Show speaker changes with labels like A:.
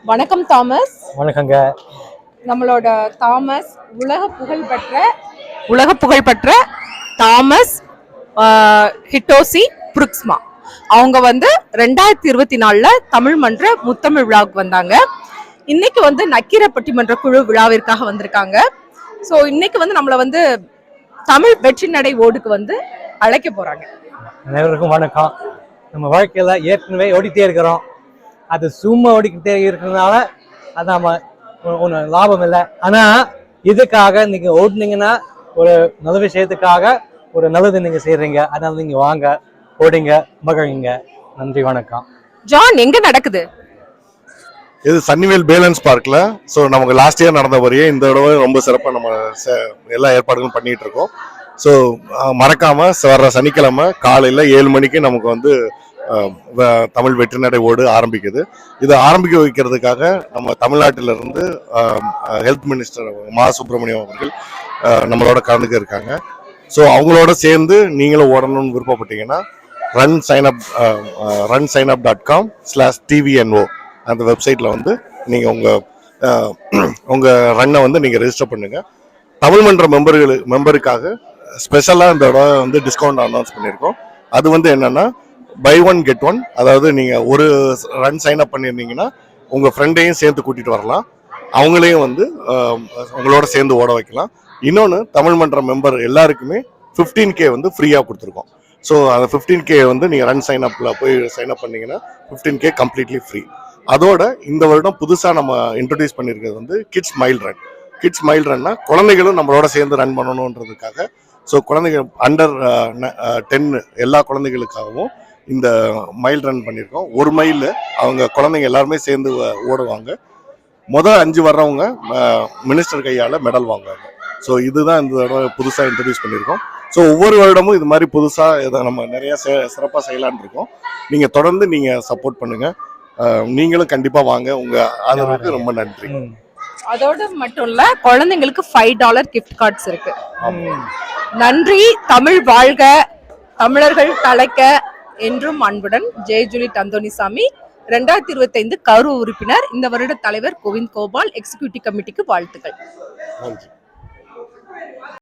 A: வணக்கம் தாமஸ்.
B: வணக்கங்க.
A: நம்மளோட தாமஸ் உலக புகழ்பெற்ற தாமஸ் ஹிட்டோசி புருக்ஸ்மா. அவங்க 2024 தமிழ் மன்ற முத்தமிழ் விழாவுக்கு வந்தாங்க. இன்னைக்கு நக்கீர பட்டிமன்ற குழு விழாவிற்காக வந்திருக்காங்க. ஸோ இன்னைக்கு நம்மளை தமிழ் வெற்றி நடை ஓடுக்கு அழைக்க போறாங்க.
B: அனைவருக்கும் வணக்கம். நம்ம வாழ்க்கையில ஏற்கனவே ஓடிட்டே இருக்கிறோம். அது சும்மா ஓடிக்கிட்டே இருக்கிறதுனால அது நம்ம ஒன்றும் லாபம் இல்லை. ஆனா இதுக்காக நீங்க ஓடுனீங்கன்னா ஒரு நல்ல விஷயத்துக்காக ஒரு நல்லது நீங்க செய்யறீங்க. அதனால நீங்க வாங்க, ஓடுங்க, மகிழுங்க. நன்றி, வணக்கம்.
A: ஜான், எங்க நடக்குது
C: இது? சன்னிவேல் பேலன்ஸ் பார்க்ல. ஸோ நமக்கு லாஸ்ட் இயர் நடந்த வரையே இந்த தடவை ரொம்ப சிறப்பாக நம்ம எல்லா ஏற்பாடுகளும் பண்ணிட்டு இருக்கோம். ஸோ மறக்காம வர்ற சனிக்கிழமை காலையில் 7 மணிக்கு நமக்கு தமிழ் வெற்றிநடை ஓடு ஆரம்பிக்குது. இதை ஆரம்பிக்க வைக்கிறதுக்காக நம்ம தமிழ்நாட்டிலிருந்து ஹெல்த் மினிஸ்டர் மா சுப்பிரமணியம் அவர்கள் நம்மளோட கலந்துக்க இருக்காங்க. ஸோ அவங்களோட சேர்ந்து நீங்களும் ஓடணும்னு விருப்பப்பட்டீங்கன்னா runsignup.com/tvno அந்த வெப்சைட்ல நீங்க உங்க ரன்னை நீங்க ரெஜிஸ்டர் பண்ணுங்க. தமிழ் மன்ற மெம்பருக்காக ஸ்பெஷலா இந்த தடவை டிஸ்கவுண்ட் அனௌன்ஸ் பண்ணியிருக்கோம். அது என்னன்னா பை ஒன் கெட் ஒன். அதாவது நீங்க ஒரு ரன் சைன் அப் பண்ணியிருந்தீங்கன்னா உங்க ஃப்ரெண்டையும் சேர்த்து கூட்டிட்டு வரலாம். அவங்களையும் உங்களோட சேர்ந்து ஓட வைக்கலாம். இன்னொன்று, தமிழ் மன்ற மெம்பர் எல்லாருக்குமே 15K ஃப்ரீயா கொடுத்துருக்கோம். ஸோ அந்த 15K நீங்க ரன் சைன் அப்ல போய் சைன் அப் பண்ணீங்கன்னா 15K கம்ப்ளீட்லி ஃப்ரீ. அதோட இந்த வருடம் புதுசா நம்ம இன்ட்ரோடியூஸ் பண்ணியிருக்கிறது kids mile run. Kids mile ரன்னா குழந்தைகளும் நம்மளோட சேர்ந்து ரன் பண்ணணுன்றதுக்காக. ஸோ குழந்தைகள் அண்டர் 10 எல்லா குழந்தைகளுக்காகவும் இந்த மைல் ரன் பண்ணியிருக்கோம். ஒரு மைல் அவங்க குழந்தைங்க எல்லாருமே சேர்ந்து ஓடுவாங்க. முதல் 5 வர்றவங்க மினிஸ்டர் கையால் மெடல் வாங்குவாங்க. ஸோ இதுதான் இந்த தடவை புதுசாக இன்ட்ரடியூஸ் பண்ணியிருக்கோம். ஸோ ஒவ்வொரு வருடமும் இது மாதிரி புதுசாக இதை நம்ம நிறைய சிறப்பாக செய்யலான் இருக்கோம். நீங்கள் தொடர்ந்து நீங்கள் சப்போர்ட் பண்ணுங்க. நீங்களும் கண்டிப்பாக வாங்க. உங்கள் ஆதரவுக்கு ரொம்ப நன்றி.
A: அதோட மட்டும் இல்ல, குழந்தைங்களுக்கு $5 கிஃப்ட் கார்ட்ஸ் இருக்கு. நன்றி. தமிழ் வாழ்க, தமிழர்கள் தலைக்க என்றும் அன்புடன். ஜெயஜூலி தந்தோனிசாமி, 2025 கௌரவ உறுப்பினர். இந்த வருட தலைவர் கோவிந்த் கோபால். எக்ஸிகியூட்டிவ் கமிட்டிக்கு வாழ்த்துக்கள்.
C: நன்றி.